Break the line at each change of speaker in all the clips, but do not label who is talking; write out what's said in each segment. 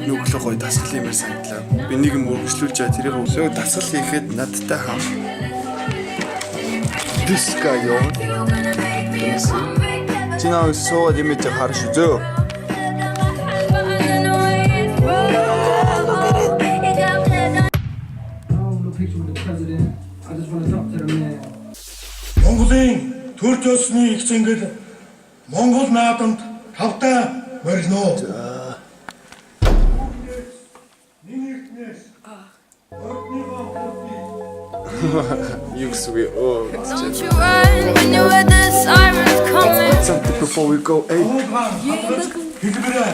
нүглөө гоё дасгал юмэр санагдлаа. Би нэг юм өргөжлүүлж байгаа тэрийг өсөө дасгал хийхэд надтай хам. This guy ёо. Чинаа сууд юм дээр харш үзөө.
Монголын төр төсний их зэнгэл Монгол наадамд тавтай морino.
Юксуги оо.
Don't you run when you hear the sirens coming.
Something before we go. Hey.
Хэлбэрээ.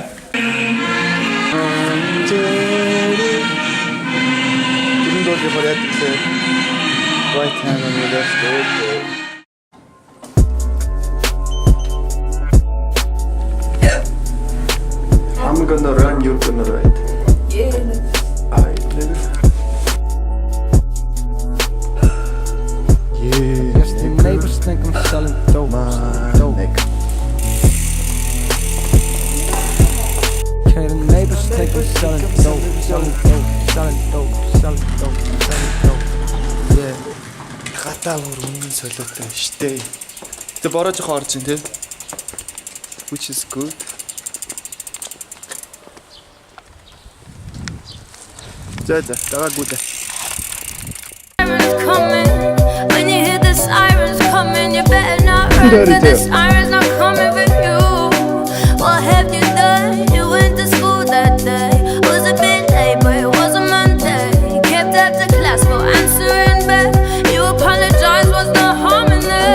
Didn't go to the right hand on your left. Okay. I'm gonna run, you're gonna ride.
Yeah.
Alright, yeah.
Yes, the neighbors think I'm selling dope. Dope. Okay, the neighbors think I'm selling dope. Selling dope. Selling dope. Selling dope. Selling dope. Yeah.
Хата бүр үнэн солиотой штэ. Тэ бороо жоохон орж ин тэ. Which is good. За дагаад гүлээ.
Sirens coming. When you hear the sirens coming, you better not run. 'Cause the sirens not coming for you. What have you done? You went to school that day. Was a bit late, but it was a Monday. Kept after class for answering back. You apologize, what's the harm in that?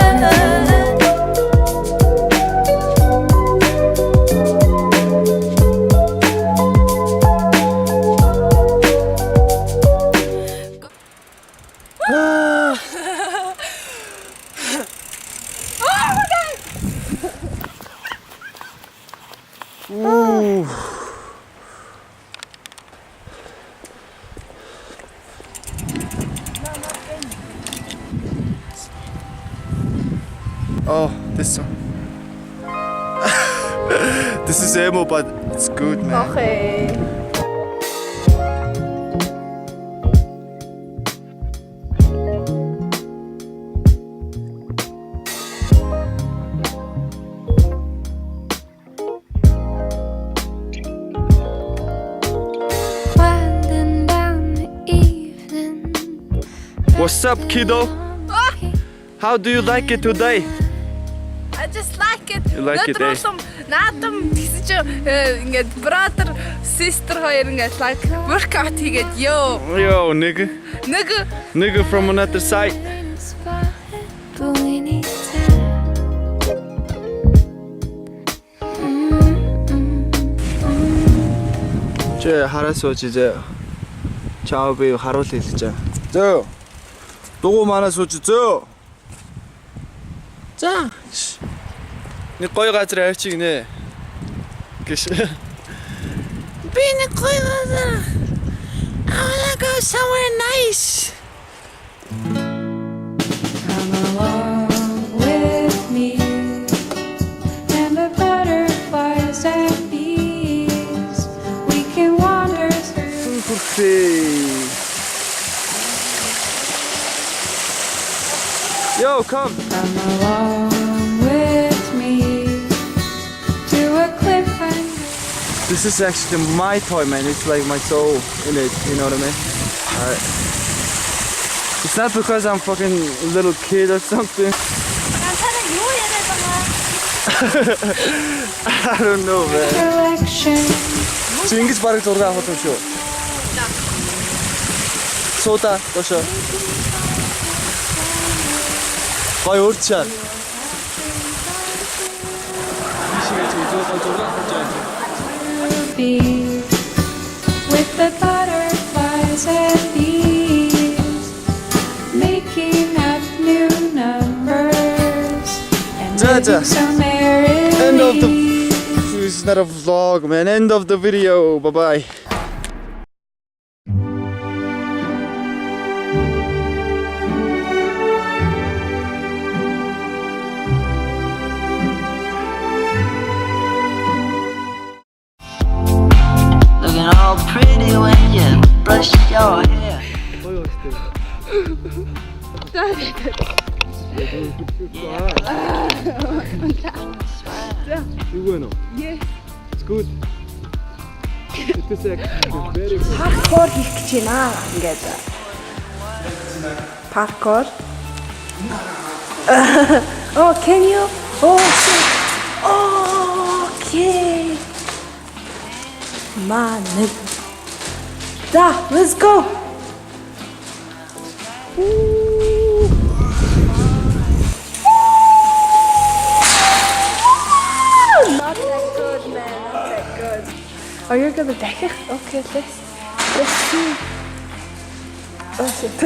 Oh, this one. This is emo, but it's good, man.
Okay. Winding down the evening.
What's up, kiddo? How do you like it today?
I just like it.
You like it, eh?
Наадам гэсэн чи ингээд brother sister хоёр ингээд like workout хийгээд ёо.
Yo, nigga.
Нэг
Nigga from another side.
But we need time.
Че хараа сууж зөө. Чао би харуул хэлж байгаа. Зөө. Дугуй манаа сууж зөө. За. Нэг гоё газар авчиг нэ. Гэш.
би нэг гоё газар. I wanna go somewhere nice.
Come along with me, and the butterflies and bees. We can wander through.
Perfect. Yo, come.
Come along with me to a cliffhanger.
This is actually my toy, man. It's like my soul in it. You know what I mean? It's not because I'm fucking a little kid or something. I don't know, man.
Collection.
Чингис бараг зураг авах юм шүү. Суута гоошо. Гой өөрчөө.
With the butterflies and bees, making up new numbers and living so merrily.
End of the. This is not a vlog, man. End of the video. Bye bye.
Looking all
You know.
Yes.
It's good. It is actually very good.
Parkour хийх гэж байна. Ингээд. Parkour. Oh, can you? Oh, shit. Okay. Man. Da, let's go. Not that good, man. Not that good. Oh, you're gonna дахих? Okay, let's see. Oh shit.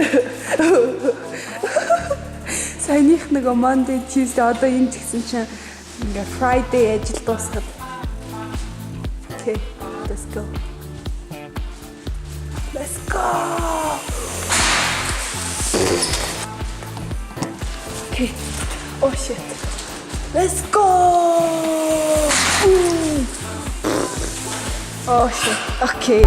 Саяных нөгөө Monday, Tuesday одоо энэ ч гэсэн чинь ингээ Friday ажил дуусгаад. Okay, let's go. Let's go. Okay. Oh shit. Let's go. Oh shit. Okay.